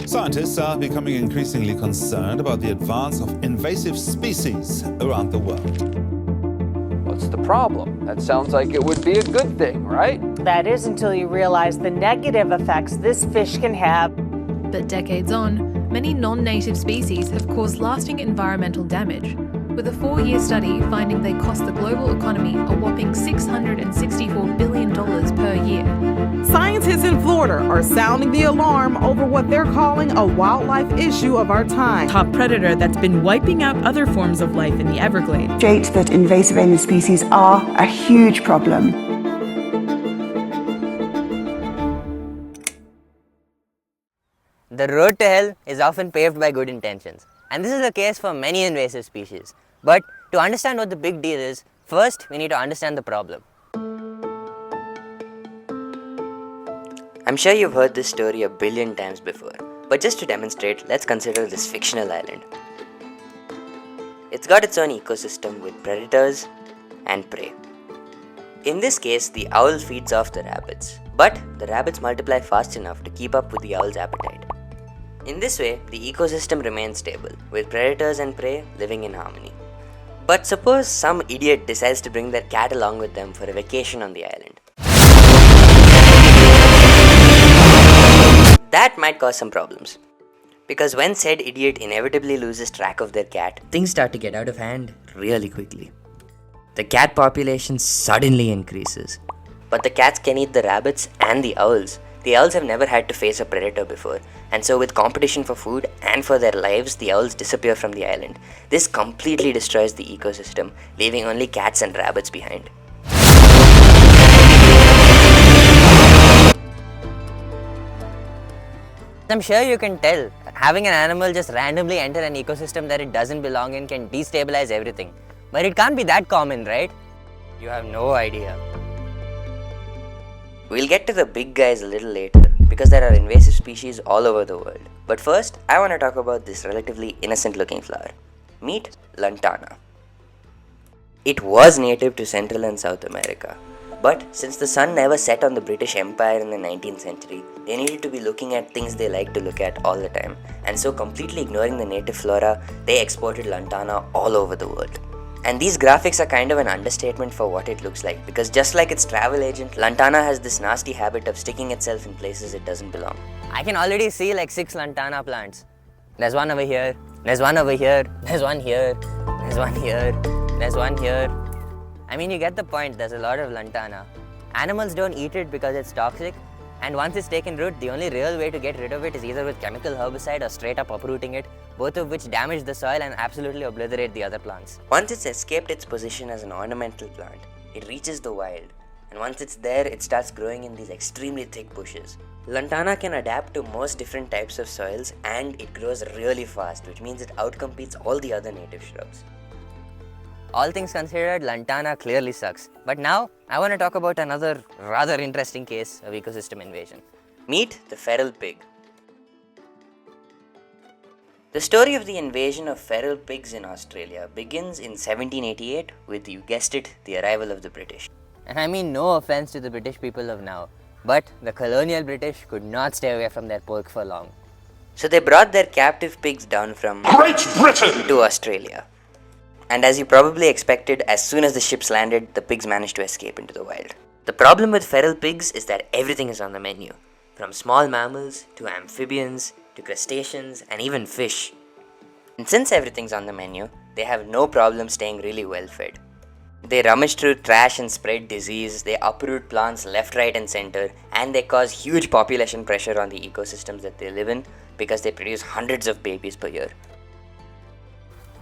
Scientists are becoming increasingly concerned about the advance of invasive species around the world. What's the problem? That sounds like it would be a good thing, right? That is until you realize the negative effects this fish can have. But decades on, many non-native species have caused lasting environmental damage, with a 4-year study finding they cost the global economy a whopping $664 billion per year. Scientists in Florida are sounding the alarm over what they're calling a wildlife issue of our time. Top predator that's been wiping out other forms of life in the Everglades. Demonstrate that invasive alien species are a huge problem. The road to hell is often paved by good intentions, and this is the case for many invasive species. But to understand what the big deal is, first we need to understand the problem. I'm sure you've heard this story a billion times before, but just to demonstrate, let's consider this fictional island. It's got its own ecosystem with predators and prey. In this case, the owl feeds off the rabbits, but the rabbits multiply fast enough to keep up with the owl's appetite. In this way, the ecosystem remains stable, with predators and prey living in harmony. But suppose some idiot decides to bring their cat along with them for a vacation on the island. That might cause some problems. Because when said idiot inevitably loses track of their cat, things start to get out of hand really quickly. The cat population suddenly increases. But the cats can eat the rabbits and the owls. The owls have never had to face a predator before, and so with competition for food and for their lives, the owls disappear from the island. This completely destroys the ecosystem, leaving only cats and rabbits behind. I'm sure you can tell, having an animal just randomly enter an ecosystem that it doesn't belong in can destabilize everything. But it can't be that common, right? You have no idea. We'll get to the big guys a little later, because there are invasive species all over the world. But first, I want to talk about this relatively innocent looking flower. Meet lantana. It was native to Central and South America. But since the sun never set on the British Empire in the 19th century, they needed to be looking at things they like to look at all the time. And so completely ignoring the native flora, they exported lantana all over the world. And these graphics are kind of an understatement for what it looks like, because just like its travel agent, lantana has this nasty habit of sticking itself in places it doesn't belong. I can already see like 6 lantana plants. There's one over here, there's one over here, there's one here, there's one here, there's one here. I mean, you get the point, there's a lot of lantana. Animals don't eat it because it's toxic, and once it's taken root, the only real way to get rid of it is either with chemical herbicide or straight up uprooting it, both of which damage the soil and absolutely obliterate the other plants. Once it's escaped its position as an ornamental plant, it reaches the wild, and once it's there, it starts growing in these extremely thick bushes. Lantana can adapt to most different types of soils, and it grows really fast, which means it outcompetes all the other native shrubs. All things considered, lantana clearly sucks. But now, I want to talk about another rather interesting case of ecosystem invasion. Meet the feral pig. The story of the invasion of feral pigs in Australia begins in 1788 with, you guessed it, the arrival of the British. And I mean no offense to the British people of now, but the colonial British could not stay away from their pork for long. So they brought their captive pigs down from Great Britain to Australia. And as you probably expected, as soon as the ships landed, the pigs managed to escape into the wild. The problem with feral pigs is that everything is on the menu, from small mammals to amphibians to crustaceans and even fish. And since everything's on the menu, they have no problem staying really well fed. They rummage through trash and spread disease, they uproot plants left, right and center, and they cause huge population pressure on the ecosystems that they live in because they produce hundreds of babies per year.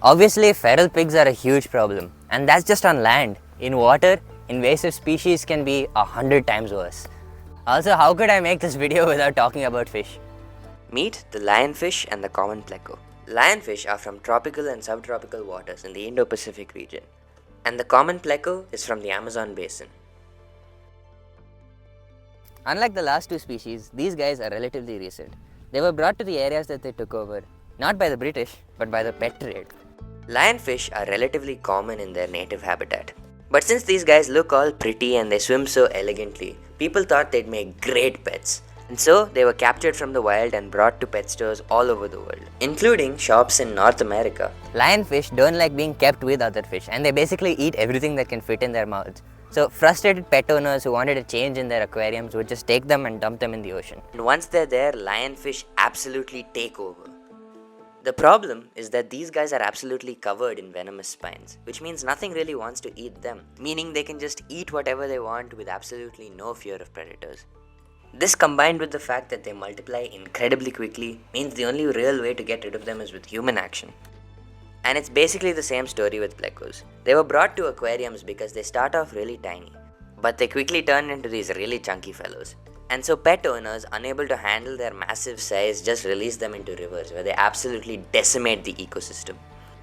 Obviously, feral pigs are a huge problem, and that's just on land. In water, invasive species can be 100 times worse. Also, how could I make this video without talking about fish? Meet the lionfish and the common pleco. Lionfish are from tropical and subtropical waters in the Indo-Pacific region, and the common pleco is from the Amazon basin. Unlike the last two species, these guys are relatively recent. They were brought to the areas that they took over, not by the British, but by the pet trade. Lionfish are relatively common in their native habitat. But since these guys look all pretty and they swim so elegantly, people thought they'd make great pets. And so they were captured from the wild and brought to pet stores all over the world, including shops in North America. Lionfish don't like being kept with other fish, and they basically eat everything that can fit in their mouths. So frustrated pet owners who wanted a change in their aquariums would just take them and dump them in the ocean. And once they're there, lionfish absolutely take over. The problem is that these guys are absolutely covered in venomous spines, which means nothing really wants to eat them, meaning they can just eat whatever they want with absolutely no fear of predators. This, combined with the fact that they multiply incredibly quickly, means the only real way to get rid of them is with human action. And it's basically the same story with plecos. They were brought to aquariums because they start off really tiny, but they quickly turn into these really chunky fellows. And so pet owners, unable to handle their massive size, just release them into rivers where they absolutely decimate the ecosystem.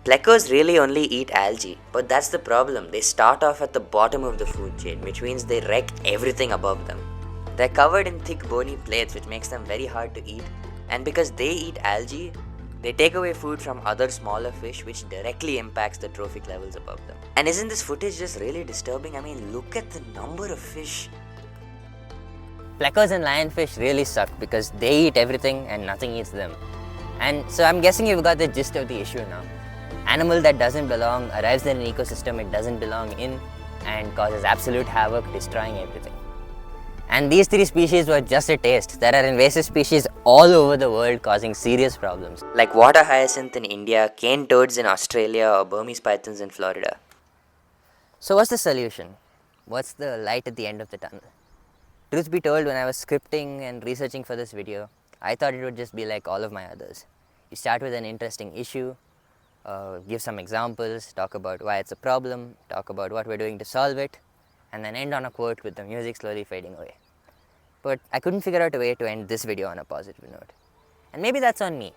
Plecos really only eat algae, but that's the problem. They start off at the bottom of the food chain, which means they wreck everything above them. They're covered in thick bony plates, which makes them very hard to eat, and because they eat algae, they take away food from other smaller fish, which directly impacts the trophic levels above them. And isn't this footage just really disturbing? I mean, look at the number of fish. Plecos and lionfish really suck because they eat everything and nothing eats them. And so I'm guessing you've got the gist of the issue now. Animal that doesn't belong arrives in an ecosystem it doesn't belong in and causes absolute havoc, destroying everything. And these three species were just a taste. There are invasive species all over the world causing serious problems, like water hyacinth in India, cane toads in Australia, or Burmese pythons in Florida. So what's the solution? What's the light at the end of the tunnel? Truth be told, when I was scripting and researching for this video, I thought it would just be like all of my others. You start with an interesting issue, give some examples, talk about why it's a problem, talk about what we're doing to solve it, and then end on a quote with the music slowly fading away. But I couldn't figure out a way to end this video on a positive note. And maybe that's on me,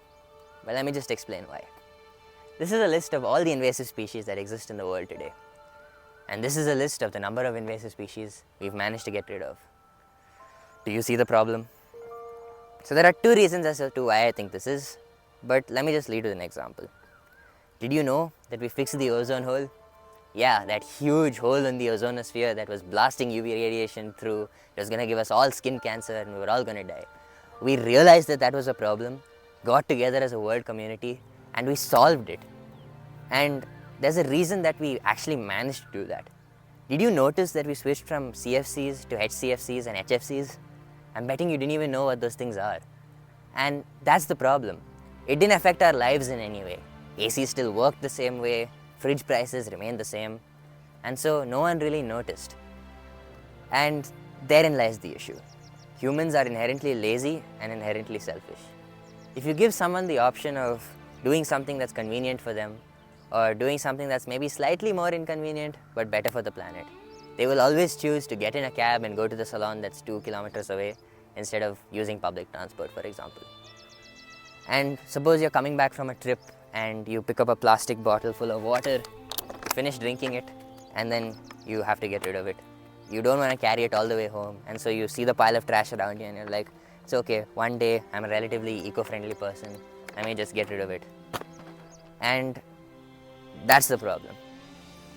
but let me just explain why. This is a list of all the invasive species that exist in the world today. And this is a list of the number of invasive species we've managed to get rid of. Do you see the problem? So there are two reasons as to why I think this is, but let me just lead with an example. Did you know that we fixed the ozone hole? Yeah, that huge hole in the ozonosphere that was blasting UV radiation through, it was going to give us all skin cancer and we were all going to die. We realized that that was a problem, got together as a world community, and we solved it. And there's a reason that we actually managed to do that. Did you notice that we switched from CFCs to HCFCs and HFCs? I'm betting you didn't even know what those things are. And that's the problem. It didn't affect our lives in any way. AC still worked the same way, fridge prices remained the same, and so no one really noticed. And therein lies the issue. Humans are inherently lazy and inherently selfish. If you give someone the option of doing something that's convenient for them, or doing something that's maybe slightly more inconvenient but better for the planet, they will always choose to get in a cab and go to the salon that's 2 kilometers away instead of using public transport, for example. And suppose you're coming back from a trip and you pick up a plastic bottle full of water, finish drinking it, and then you have to get rid of it. You don't want to carry it all the way home, and so you see the pile of trash around you and you're like, it's okay, one day I'm a relatively eco-friendly person, I may just get rid of it. And that's the problem.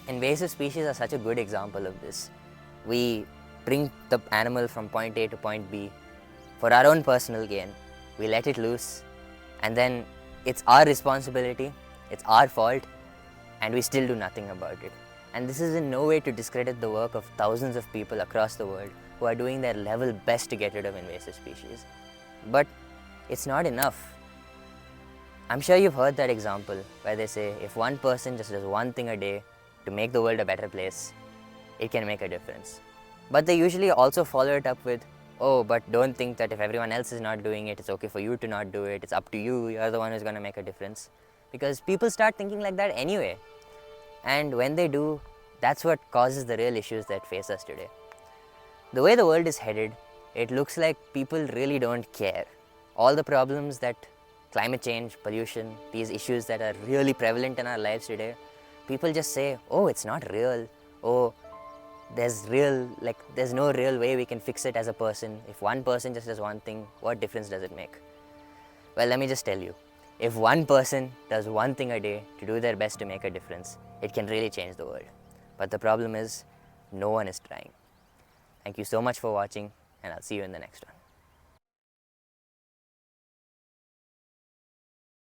Invasive species are such a good example of this. We bring the animal from point A to point B for our own personal gain. We let it loose, and then it's our responsibility, it's our fault, and we still do nothing about it. And this is in no way to discredit the work of thousands of people across the world who are doing their level best to get rid of invasive species. But it's not enough. I'm sure you've heard that example where they say if one person just does one thing a day to make the world a better place, it can make a difference. But they usually also follow it up with, oh, but don't think that if everyone else is not doing it, it's okay for you to not do it, it's up to you, you're the one who's going to make a difference. Because people start thinking like that anyway. And when they do, that's what causes the real issues that face us today. The way the world is headed, it looks like people really don't care. All the problems that climate change, pollution, these issues that are really prevalent in our lives today, people just say, oh, it's not real, oh, there's no real way we can fix it as a person. If one person just does one thing, what difference does it make? Well, let me just tell you, if one person does one thing a day to do their best to make a difference, it can really change the world. But the problem is, no one is trying. Thank you so much for watching, and I'll see you in the next one.